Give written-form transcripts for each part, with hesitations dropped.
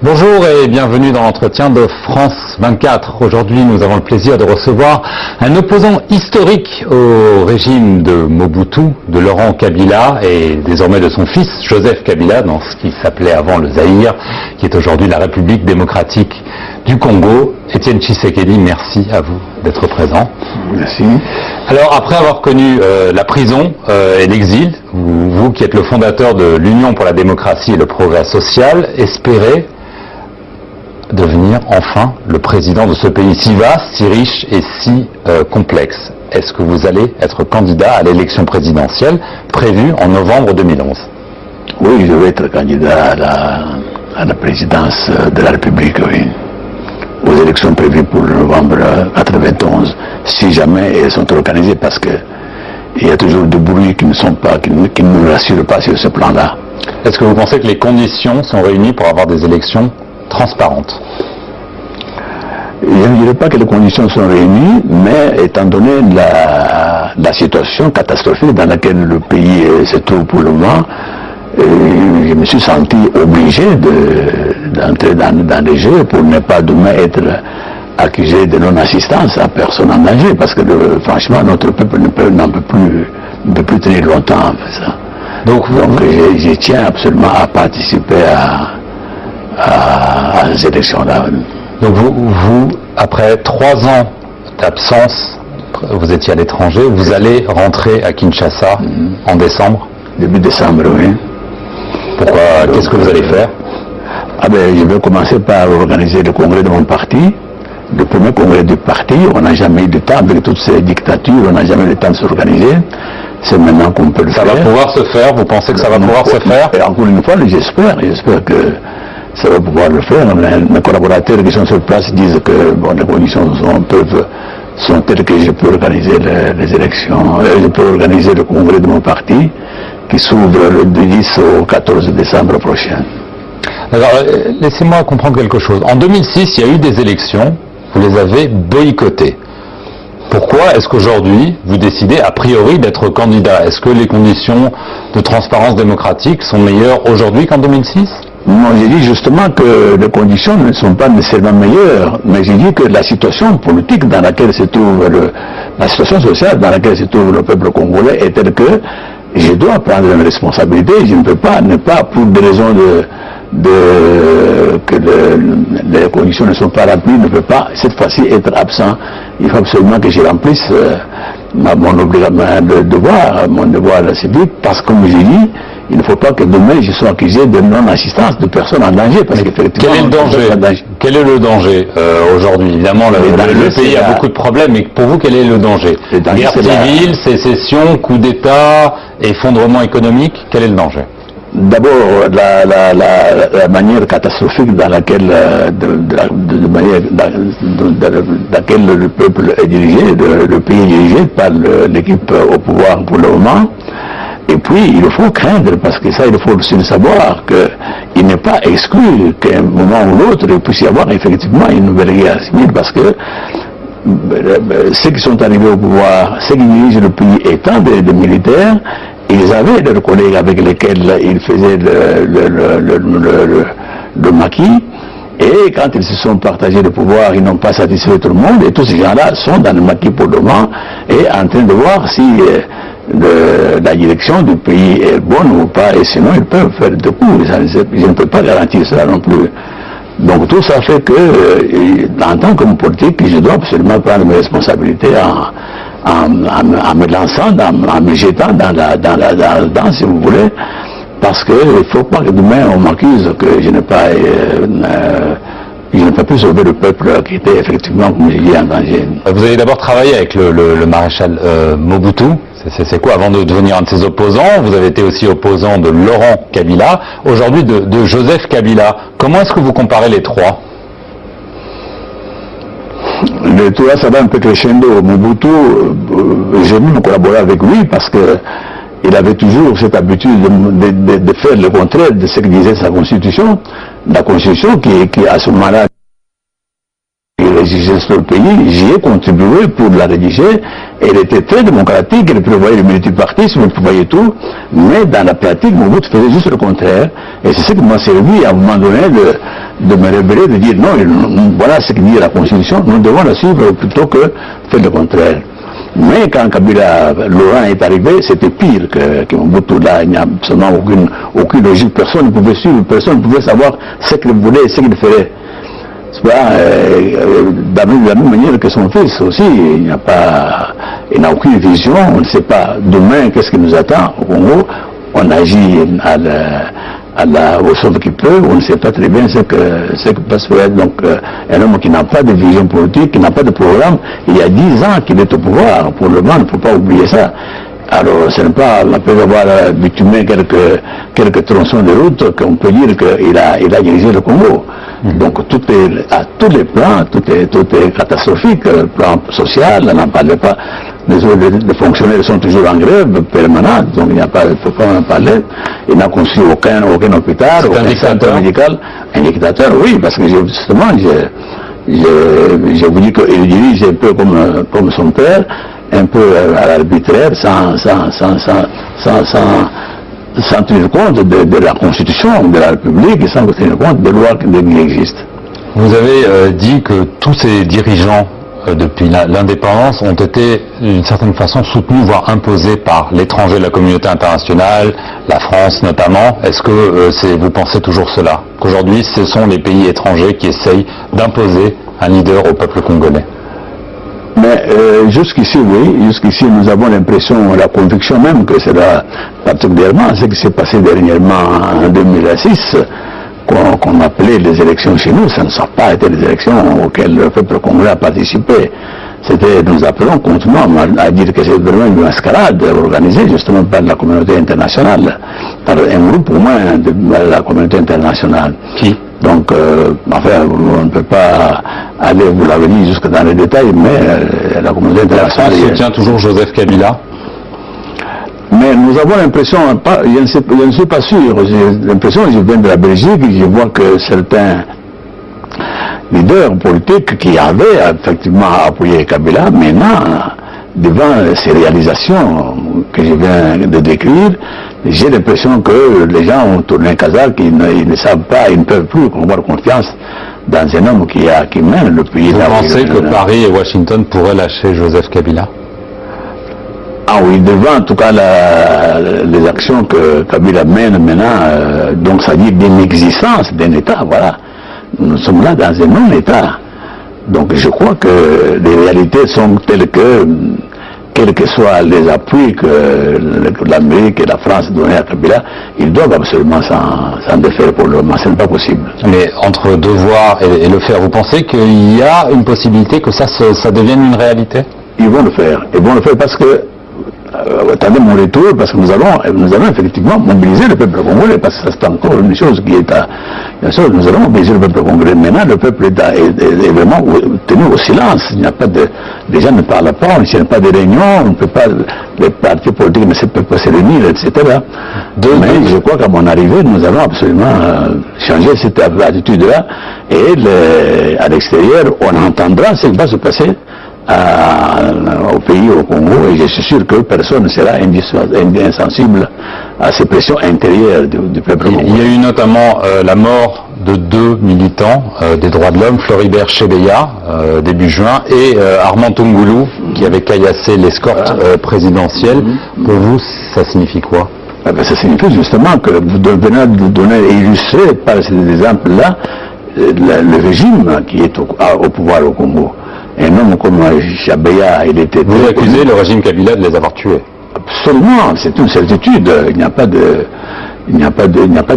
Bonjour et bienvenue dans l'entretien de France 24. Aujourd'hui, nous avons le plaisir de recevoir un opposant historique au régime de Mobutu, de Laurent Kabila et désormais de son fils Joseph Kabila, dans ce qui s'appelait avant le Zaïre, qui est aujourd'hui la République démocratique du Congo. Étienne Tshisekedi, merci à vous d'être présent. Merci. Alors, après avoir connu la prison et l'exil, vous qui êtes le fondateur de l'Union pour la démocratie et le progrès social, espérez devenir enfin le président de ce pays si vaste, si riche et si complexe. Est-ce que vous allez être candidat à l'élection présidentielle prévue en novembre 2011? Oui, je vais être candidat à la présidence de la République, oui, aux élections prévues pour novembre 91, si jamais elles sont organisées, parce que il y a toujours des bruits qui ne nous rassurent pas sur ce plan-là. Est-ce que vous pensez que les conditions sont réunies pour avoir des élections transparentes? Je ne dirais pas que les conditions sont réunies, mais étant donné la situation catastrophique dans laquelle le pays se trouve pour le moment, je me suis senti obligé d'entrer dans les jeux pour ne pas demain être accusé de non-assistance à personne en danger, parce que franchement notre peuple n'en peut plus tenir longtemps en fait, ça. Donc je tiens absolument à participer à ces élections-là. Donc vous, après 3 ans d'absence, vous étiez à l'étranger, vous allez rentrer à Kinshasa en décembre? Début décembre, oui. Pourquoi? Qu'est-ce que vous allez faire? Je vais commencer par organiser le congrès de mon parti. Le premier congrès du parti, on n'a jamais eu de temps, avec toutes ces dictatures, on n'a jamais eu le temps de s'organiser. C'est maintenant qu'on peut le faire. Ça va pouvoir se faire? Vous pensez que ça va pouvoir se faire? Et encore une fois, j'espère que ça va pouvoir le faire. Mes collaborateurs qui sont sur place disent que les conditions sont telles que je peux organiser les élections, je peux organiser le congrès de mon parti qui s'ouvre du 10 au 14 décembre prochain. Alors, laissez-moi comprendre quelque chose. En 2006, il y a eu des élections, vous les avez boycottées. Pourquoi est-ce qu'aujourd'hui, vous décidez a priori d'être candidat? Est-ce que les conditions de transparence démocratique sont meilleures aujourd'hui qu'en 2006? Non, j'ai dit justement que les conditions ne sont pas nécessairement meilleures, mais j'ai dit que la situation politique dans laquelle se trouve la situation sociale dans laquelle se trouve le peuple congolais est telle que je dois prendre une responsabilité. Je ne peux pas, pour des raisons que les conditions ne sont pas remplies, ne peux pas cette fois-ci être absent. Il faut absolument que je remplisse mon devoir civique, parce que comme j'ai dit, il ne faut pas que demain je sois accusé de non-assistance de personnes en danger. Parce qu'effectivement, quel est le danger? Quel est le danger aujourd'hui? Évidemment, le pays a beaucoup de problèmes, mais pour vous, quel est le danger? Guerre civile, sécession, coup d'État, effondrement économique, quel est le danger? D'abord, la manière catastrophique dans laquelle, laquelle le peuple est dirigé, le pays est dirigé par l'équipe au pouvoir pour le moment. Et puis, il faut craindre, parce que ça, il faut aussi le savoir, qu'il n'est pas exclu qu'à un moment ou l'autre, il puisse y avoir effectivement une nouvelle guerre civile, parce que ceux qui sont arrivés au pouvoir, ceux qui dirigent le pays étant des militaires, ils avaient leurs collègues avec lesquels ils faisaient le maquis, et quand ils se sont partagés le pouvoir, ils n'ont pas satisfait tout le monde, et tous ces gens-là sont dans le maquis pour le moment, et en train de voir si la direction du pays est bonne ou pas, et sinon ils peuvent faire deux coups. Je ne peux pas garantir cela non plus. Donc tout ça fait que, en tant qu'homme politique, je dois absolument prendre mes responsabilités en me lançant, en me jetant dans si vous voulez, parce qu'il ne faut pas que demain on m'accuse que je n'ai pas pu sauver le peuple qui était effectivement, comme je dis, en danger. Vous avez d'abord travaillé avec le maréchal Mobutu. C'est quoi, avant de devenir un de ses opposants? Vous avez été aussi opposant de Laurent Kabila, aujourd'hui de Joseph Kabila. Comment est-ce que vous comparez les trois? Le trois, ça va un peu crescendo. Mobutu, j'ai même collaboré avec lui parce que il avait toujours cette habitude de faire le contraire de ce que disait sa constitution. La constitution qui à ce moment-là rédigeait sur le pays, j'y ai contribué pour la rédiger. Elle était très démocratique, elle prévoyait le multipartisme, elle prévoyait tout, mais dans la pratique, Mobutu faisait juste le contraire. Et c'est ce qui m'a servi à un moment donné de me révéler, de dire non, voilà ce que dit la Constitution, nous devons la suivre plutôt que faire le contraire. Mais quand Kabila Laurent est arrivé, c'était pire que Mobutu. Là, il n'y a absolument aucune logique. Personne ne pouvait suivre, personne ne pouvait savoir ce qu'il voulait et ce qu'il ferait. De la même manière que son fils aussi, il n'a aucune vision, on ne sait pas demain qu'est-ce qui nous attend au Congo. On agit au sauve qui peut, on ne sait pas très bien ce que passe faire. Donc, un homme qui n'a pas de vision politique, qui n'a pas de programme, il y a 10 ans qu'il est au pouvoir. Pour le moment, il ne faut pas oublier ça. Alors, ce n'est pas, après avoir bitumé quelques tronçons de route, qu'on peut dire qu'il a dirigé le Congo. Donc, à tous les plans, tout est catastrophique. Le plan social, on n'en parle pas. Les fonctionnaires sont toujours en grève permanente, donc il n'y a pas de pourquoi en parler. Il n'a construit aucun hôpital, aucun centre médical. Un dictateur, oui, parce que justement, je vous dis qu'il dirige un peu comme son père, un peu à l'arbitraire, sans tenir compte de la Constitution de la République et sans tenir compte des lois qui existent. Vous avez dit que tous ces dirigeants depuis l'indépendance ont été d'une certaine façon soutenus, voire imposés par l'étranger, la communauté internationale, la France notamment. Est-ce que vous pensez toujours cela? Qu'aujourd'hui ce sont les pays étrangers qui essayent d'imposer un leader au peuple congolais? Mais jusqu'ici, oui, jusqu'ici nous avons l'impression, la conviction même que c'est particulièrement ce qui s'est passé dernièrement en 2006, qu'on appelait les élections chez nous, ça ne sont pas été les élections auxquelles le peuple congolais a participé. Nous appelons continuellement à dire que c'est vraiment une mascarade organisée justement par la communauté internationale, par un groupe au moins de la communauté internationale. Qui? Donc, enfin, on ne peut pas aller, vous l'avez dit, jusque dans les détails, mais la communauté internationale... La France soutient toujours Joseph Kabila? Mais nous avons l'impression, je ne suis pas sûr, j'ai l'impression, je viens de la Belgique, je vois que certains leaders politiques qui avaient effectivement appuyé Kabila, maintenant, devant ces réalisations que je viens de décrire, j'ai l'impression que les gens ont tourné un casar, qu'ils ne savent pas, ils ne peuvent plus avoir confiance dans un homme qui mène le pays. Vous pensez que Paris et Washington pourraient lâcher Joseph Kabila? Ah oui, devant en tout cas les actions que Kabila mène maintenant, donc ça dit d'inexistence d'un État, voilà. Nous sommes là dans un non-État. Donc je crois que les réalités sont telles que, quels que soient les appuis que l'Amérique et la France donnaient à Kabila, ils doivent absolument s'en défaire pour le moment, ce n'est pas possible. Mais entre devoir et le faire, vous pensez qu'il y a une possibilité que ça devienne une réalité? Ils vont le faire parce que attendez mon retour, parce que nous allons effectivement mobiliser le peuple congolais, parce que c'est encore une chose qui est nous allons mobiliser le peuple congolais. Maintenant, le peuple est vraiment tenu au silence. Il n'y a pas les gens ne parlent pas, il n'y a pas de réunions, on ne peut pas, les partis politiques ne peuvent pas se réunir, etc. Mais je crois qu'à mon arrivée, nous allons absolument changer cette attitude-là, et à l'extérieur, on entendra ce qui va se passer au pays, au Congo, et je suis sûr que personne ne sera insensible à ces pressions intérieures du peuple congolais. Il y a eu notamment la mort de 2 militants des droits de l'homme, Floribert Chebeya, début juin, et Armand Tungulu, qui avait caillassé l'escorte présidentielle. Pour vous, ça signifie quoi? Ça signifie justement que vous venez de donner et illustrer par ces exemples-là le régime qui est au pouvoir au Congo. Un homme comme Chebeya, il était... Vous accusez le régime Kabila de les avoir tués? Absolument, c'est une certitude. Il n'y a pas de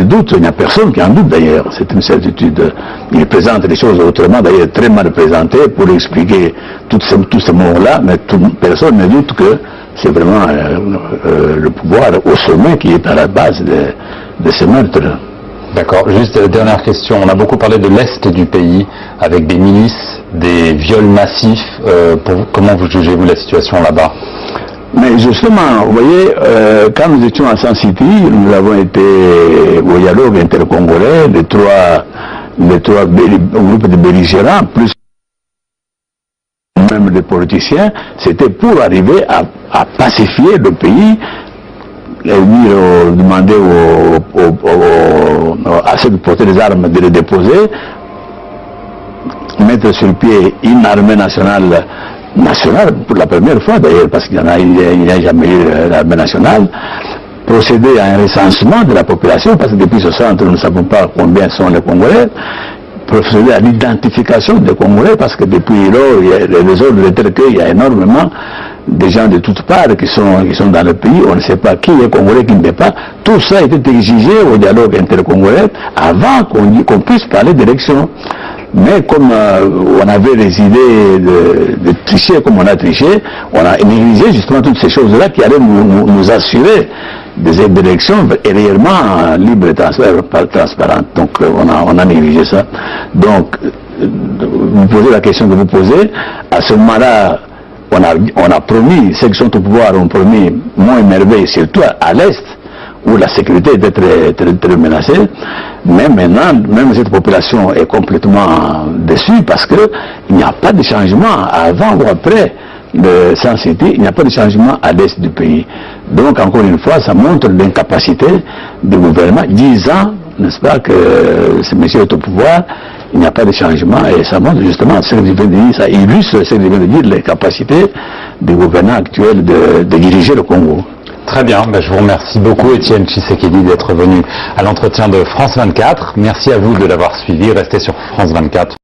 doute, il n'y a personne qui en doute d'ailleurs. C'est une certitude. Il présente les choses autrement, d'ailleurs très mal présentées, pour expliquer tous ces mots-là, mais personne ne doute que c'est vraiment le pouvoir au sommet qui est à la base de ces meurtres. D'accord. Juste dernière question. On a beaucoup parlé de l'Est du pays, avec des milices, des viols massifs. Comment vous jugez-vous la situation là-bas? Mais justement, vous voyez, quand nous étions à San City, nous avons été au dialogue intercongolais, les trois groupes de belligérants, plus même des politiciens, c'était pour arriver à pacifier le pays demander à ceux qui portaient les armes de les déposer, mettre sur pied une armée nationale pour la première fois d'ailleurs, parce qu'il n'y a jamais eu l'armée nationale, procéder à un recensement de la population, parce que depuis ce centre, nous ne savons pas combien sont les Congolais, procéder à l'identification des Congolais, parce que depuis lors, les ordres étaient qu'il y a énormément de gens de toutes parts qui sont dans le pays, on ne sait pas qui est Congolais, qui ne l'est pas. Tout ça a été exigé au dialogue intercongolais avant qu'on puisse parler d'élection. Mais comme on avait les idées de tricher comme on a triché, on a négligé justement toutes ces choses-là qui allaient nous assurer des élections réellement libres et transparentes. Donc on a négligé ça. Donc vous posez la question que vous posez, à ce moment-là, on a promis, ceux qui sont au pouvoir ont promis moins merveille, surtout à l'Est, où la sécurité était très menacée, mais maintenant, même cette population est complètement déçue parce qu'il n'y a pas de changement avant ou après le Sun City, il n'y a pas de changement à l'est du pays. Donc, encore une fois, ça montre l'incapacité du gouvernement, 10 ans, n'est-ce pas, que ce monsieur est au pouvoir, il n'y a pas de changement, et ça montre justement ce que je viens de dire, ça illustre ce que je viens de dire, l'incapacité du gouvernement actuel de diriger le Congo. Très bien, je vous remercie beaucoup Étienne Tshisekedi d'être venu à l'entretien de France 24. Merci à vous de l'avoir suivi, restez sur France 24.